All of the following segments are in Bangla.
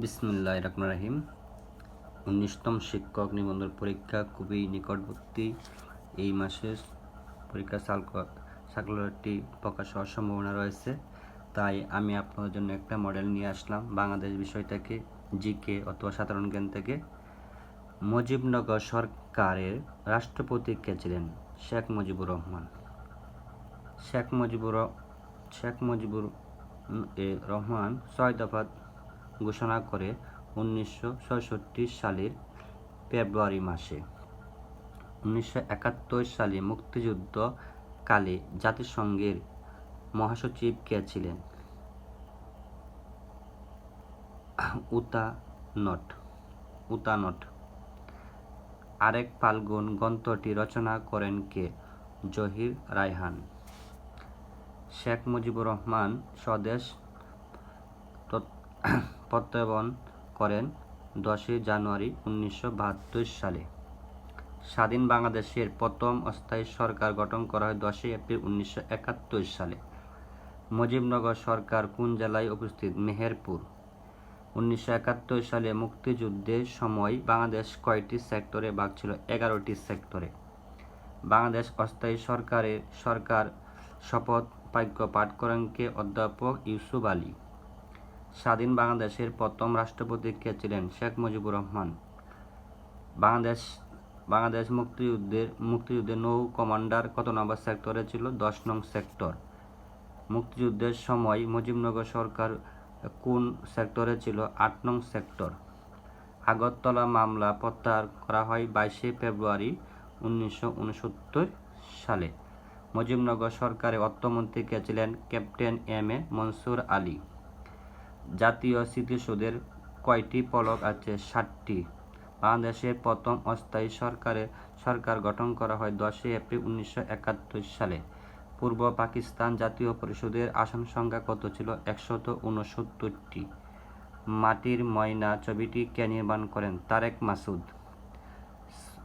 বিসমিল্লাহির রহমানির রহিম। 19তম শিক্ষক নিবন্ধন পরীক্ষা খুবই নিকটবর্তী। এই মাসের পরীক্ষা সার্কুলারটি প্রকাশ হওয়ার সম্ভাবনা রয়েছে। তাই আমি আপনাদের জন্য একটা মডেল নিয়ে আসলাম বাংলাদেশ বিষয় থেকে, জিকে অথবা সাধারণ জ্ঞান থেকে। মুজিবনগর সরকারের রাষ্ট্রপতি কে ছিলেন? শেখ মুজিবুর রহমান। শেখ মুজিবুর রহমান 6 দফা ঘোষণা করে 1966 সালের ফেব্রুয়ারি মাসে। 1971 সালে মুক্তিযুদ্ধকালে জাতিসংঘের মহাসচিব কে ছিলেন? উতা নট। আরেক ফাল্গুন গ্রন্থটি রচনা করেন কে? জহির রায়হান। শেখ মুজিবুর রহমান স্বদেশ প্রত্যয়ন করেন 10 জানুয়ারি 1972 সালে। স্বাধীন বাংলাদেশের প্রথম অস্থায়ী সরকার গঠন করা হয় 10 এপ্রিল 1971 সালে। মুজিবনগর সরকার কোন জেলায় অবস্থিত? মেহেরপুর। 1971 সালে মুক্তিযুদ্ধের সময় বাংলাদেশ কয়টি সেক্টরে ভাগ ছিল? 11টি সেক্টরে। বাংলাদেশ অস্থায়ী সরকার শপথ বাক্য পাঠ করেন কে? অধ্যাপক ইউসুফ আলী। স্বাধীন বাংলাদেশের প্রথম রাষ্ট্রপতি কে ছিলেন? শেখ মুজিবুর রহমান। বাংলাদেশ মুক্তিযুদ্ধের নৌ কমান্ডার কত নম্বর সেক্টরে ছিল? 10 নং সেক্টর। মুক্তিযুদ্ধের সময় মুজিবনগর সরকার কোন সেক্টরে ছিল? 8 নং সেক্টর। আগরতলা মামলা প্রত্যাহার করা হয় 22 ফেব্রুয়ারি 1969 সালে। মুজিবনগর সরকারের অর্থমন্ত্রী কে ছিলেন? Captain M A Mansur Ali. জাতীয় স্মৃতিসৌধের কয়টি ফলক আছে? 7টি। বাংলাদেশের প্রথম অস্থায়ী সরকার গঠন করা হয় 10 এপ্রিল 1971 সালে। পূর্ব পাকিস্তান জাতীয় পরিষদের আসন সংখ্যা কত ছিল? 169টি। মাটির ময়না ছবিটি কে নির্মাণ করেন? তারেক মাসুদ।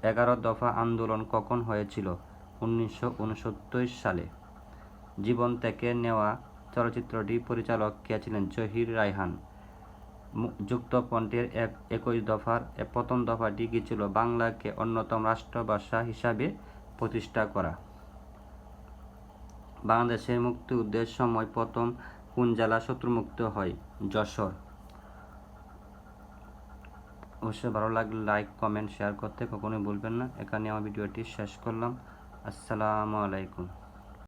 11 দফা আন্দোলন কখন হয়েছিল? 1969 সালে। জীবন থেকে নেওয়া চলচ্চিত্রটি পরিচালক কে ছিলেন? জহির রায়হান। যুক্তফ্রন্টের 21 দফার প্রথম দফাটি কি ছিল? বাংলাকে অন্যতম রাষ্ট্রভাষা হিসাবে প্রতিষ্ঠা করা। বাংলাদেশের মুক্তিযুদ্ধের সময় প্রথম কোন জেলা শত্রুমুক্ত হয়? যশোর। অবশ্যই ভালো লাগলে লাইক, কমেন্ট, শেয়ার করতে কখনোই ভুলবেন না। এখানে আমার ভিডিওটি শেষ করলাম। আসসালামু আলাইকুম।